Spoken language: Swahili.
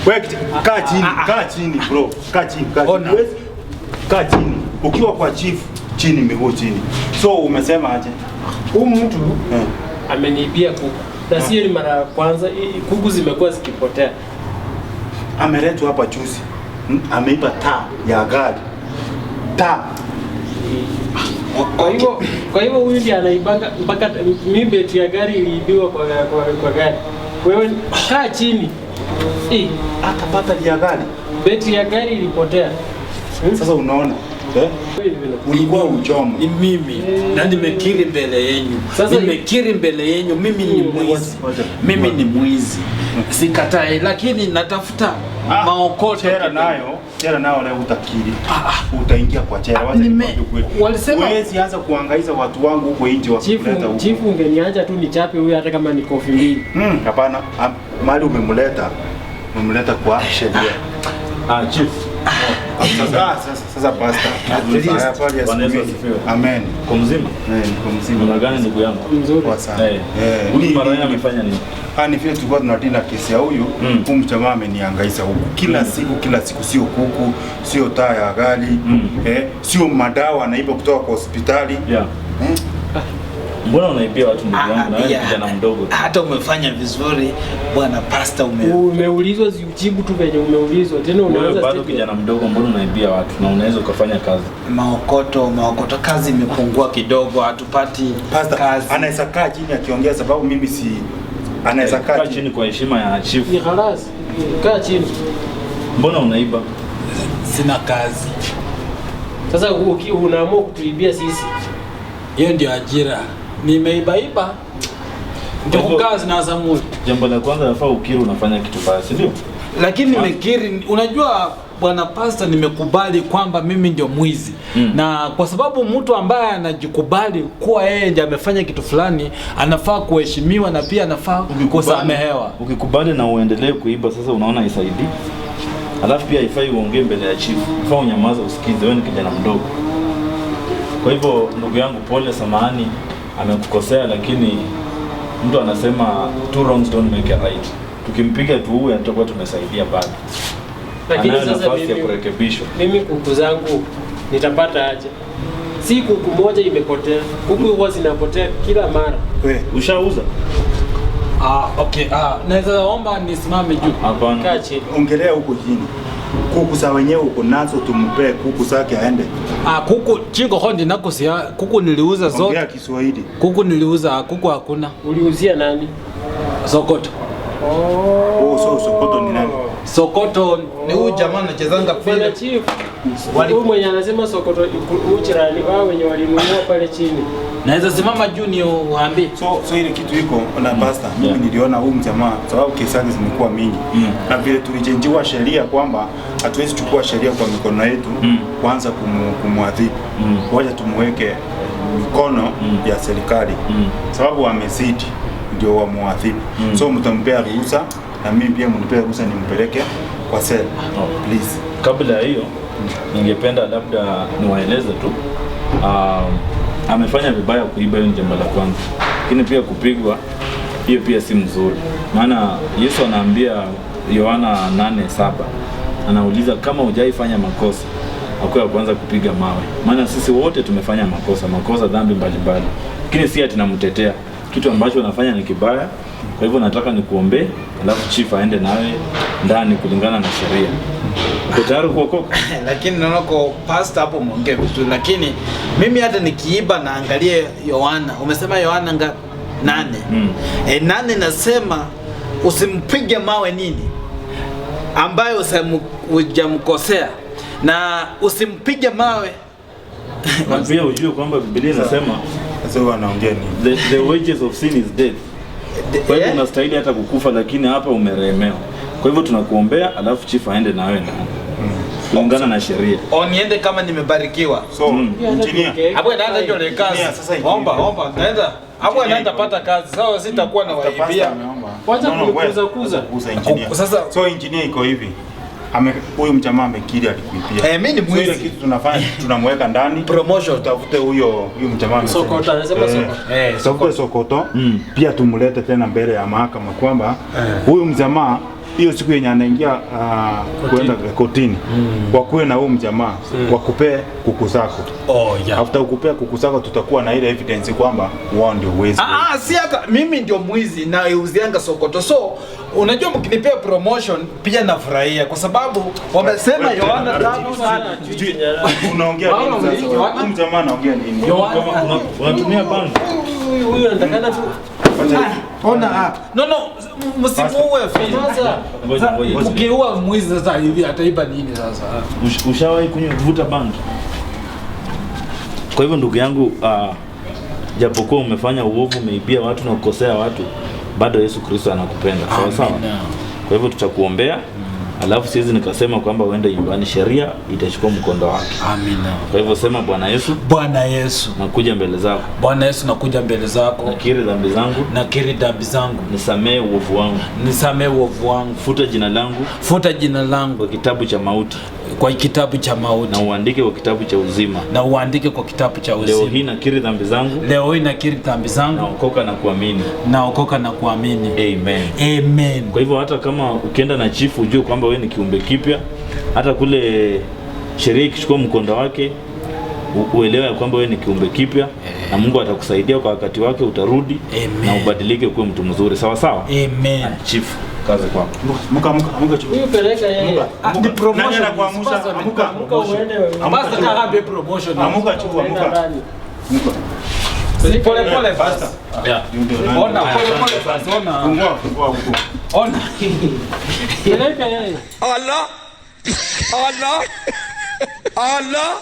Wewe kaa chini bro. Kaa chini. Kaa chini. Ukiwa kwa chief chini miguu chini. So umesema aje? Huyu mtu ameniibia kuku. Na sio ni mara ya kwanza, kuku zimekuwa zikipotea. Ameletwa hapa juzi. Ameiba taa ya gari. Taa. Kwa hivyo huyu ndiye anaibanga mpaka mimi beti ya gari iliibiwa kwa gari. Wewe kaa chini. Akapata ya gari. Beti ya gari ilipotea. Sasa unaona? Ulikuwa uchomo. Ni mimi. Na nimekiri mbele yenu. Nimekiri mbele yenu mimi ni mwizi. Mimi ni mwizi. Sikatai lakini natafuta maokoto. Chera nayo leo utakiri. Utaingia kwa chera. Walisema huwezi anza kuangaiza watu wangu huko nje wakuleta huko. Chief ungeniacha tu nichape huyu hata kama ni kofi mbili. Hapana. Mali umemleta kwa sheria. Chief. Sasa pastor. Amen. Kwa mzima? Kwa mzima. Una gani ndugu yangu? Mzuri sana. Huyu mara yake amefanya nini? Ni vile tulikuwa tunatinda kesi ya huyu, huyu mjamaa amenihangaisha huko. Kila siku sio kuku, sio taa ya gari, sio madawa anaiba kutoka kwa hospitali. Mbona unaibia watu ndugu yangu na wewe kijana mdogo? Hata umefanya vizuri bwana pastor umeulizwa ujibu tu venye umeulizwa. Tena unaanza bado kijana mdogo, mbona unaibia watu na unaweza ukafanya kazi? Maokoto kazi imepungua kidogo, hatupati kazi. Anaweza kaa chini akiongea sababu mimi si anaweza kaa chini kwa heshima ya chief. Ni khalas. Kaa chini. Mbona unaiba? Sina kazi. Sasa unaamua kutuibia sisi. Hiyo ndio ajira. Nimeiba. Ndio kazi na zamu. Jambo la kwanza nafaa ukiri unafanya kitu baya, si ndio? Lakini nimekiri, unajua bwana pastor, nimekubali kwamba mimi ndio mwizi. Na kwa sababu mtu ambaye anajikubali kuwa yeye ndiye amefanya kitu fulani, anafaa kuheshimiwa na pia anafaa kusamehewa. Ukikubali na uendelee kuiba, sasa unaona isaidii? Alafu pia haifai uongee mbele ya chief. Ifaa unyamaza usikize, wewe ni kijana mdogo. Kwa hivyo ndugu yangu, pole, samahani, amekukosea, lakini mtu anasema two wrongs don't make a right. Tukimpiga tu huyu tutakuwa tumesaidia bado. Lakini sasa nafasi ya kurekebishwa. Mimi kuku zangu nitapata aje? Si kuku moja imepotea. Kuku huwa zinapotea kila mara. Wewe ushauza? Okay. Naweza omba nisimame juu. Hapana. Kaa chini. Ongelea huko chini. Kuku za wenyewe uko nazo, tumpe kuku zake aende. Kuku chingo hondi nako sia kuku niliuza zote. Ongea Kiswahili. Kuku niliuza, kuku hakuna. Uliuzia nani? Sokoto. Sokoto ni nani? Sokoto ni huyu jamaa anachezanga pale chief. Huyu mwenye anasema Sokoto uchirani wao wenye walinunua pale chini. Naweza simama juu ni uambie. So ile kitu iko na pastor. Mimi niliona huyu mjamaa sababu kesi zake zimekuwa mingi. Na vile tulichenjiwa sheria kwamba hatuwezi chukua sheria kwa mikono yetu kwanza kumwadhibu. Ngoja tumweke mikono ya serikali. Sababu amezidi ndio wamwadhibu. So mtampea ruhusa na mimi pia mnipea ruhusa nimpeleke kwa sel. Please. Kabla ya hiyo ningependa labda niwaeleze tu amefanya vibaya kuiba, hiyo jambo la kwanza. Lakini pia kupigwa hiyo pia si mzuri. Maana Yesu anaambia Yohana 8:7 anauliza kama hujaifanya makosa hakuwa kwanza kupiga mawe. Maana sisi wote tumefanya makosa dhambi mbalimbali. Lakini si ati namtetea. Kitu ambacho anafanya ni kibaya. Kwa hivyo nataka nikuombe, alafu chief aende nawe ndani kulingana na sheria. Uko tayari kuokoka? Lakini naona kwa pastor hapo muongee vizuri, lakini mimi hata nikiiba naangalia Yohana. Umesema Yohana 8. 8 nasema usimpige mawe nini ambayo hujamkosea, na usimpige mawe. Na pia ujue kwamba Biblia inasema sasa wanaongea nini? The wages of sin is death. Kwa hivyo unastahili hata kukufa, lakini hapa umerehemewa. Kwa hivyo tunakuombea, alafu chief aende na wewe ndani. Kulingana na sheria. Niende kama nimebarikiwa. So, engineer. Hapo anaanza hiyo ile kazi. Omba, naenda. Hapo anaanza pata kazi. Sawa, sitakuwa na waibia. Kwanza kukuza engineer. Sasa so engineer iko hivi. Huyu mjamaa amekiri alikuibia. Mimi ni mwizi. Ile kitu tunafanya tunamweka ndani. Promotion. Tutafute huyo mjamaa. Sokoto anasema Sokoto. Sokoto. Pia tumlete tena mbele ya mahakama kwamba huyu mjamaa hiyo siku yenye anaingia kwenda kotini, wakuwe na huyu mjamaa wakupee kuku zako. After ukupea kuku zako, tutakuwa na ile evidence kwamba wao ndio wezi. Si hata mimi ndio mwizi na euzianga sokoto. So unajua mkinipea promotion pia nafurahia kwa sababu wamesema Yohana 5. Unaongea nini sasa? Huyu mjamaa anaongea nini? Unatumia bangi. Huyu anatakana tu ona no msimuue sasa. Ukiua mwizi sasa hivi ataiba nini sasa? Ushawahi kuvuta bangi? Kwa hivyo ndugu yangu, japokuwa umefanya uovu, umeibia watu na kukosea watu, bado Yesu Kristo anakupenda. Sawa sawa. Kwa hivyo tutakuombea. Alafu siwezi nikasema kwamba uende nyumbani, sheria itachukua mkondo wake. Amina. Kwa hivyo sema, Bwana Yesu, Bwana Yesu, nakuja mbele zako. Bwana Yesu, nakuja mbele zako. Nakiri dhambi zangu. Nakiri dhambi zangu. Nisamee uovu wangu. Nisamee uovu wangu. Futa jina langu. Futa jina langu kwa kitabu cha mauti. Kwa kitabu cha mauti. Na uandike kwa kitabu cha uzima. Na uandike kwa kitabu cha uzima. Leo hii nakiri dhambi zangu. Leo hii nakiri dhambi zangu. Naokoka na kuamini. Naokoka na kuamini. Amen. Amen. Kwa hivyo hata kama ukienda na chifu, ujue kwamba wewe ni kiumbe kipya. Hata kule sheria ikichukua mkondo wake, uelewe kwamba wewe ni kiumbe kipya, na Mungu atakusaidia kwa wakati wake, utarudi. Amen. Na ubadilike kuwa mtu mzuri. Sawa sawa? Amen. Chief, kazi kwako. Muka chief. huyu peleka yeye. Ni promotion kwa Musa. Muka uende. Basta kaambe promotion. Muka chief, muka. Si pole pole basta. Ona pole pole basta. Fungua huko. Ona. Peleka yeye. Allah. Allah. Allah.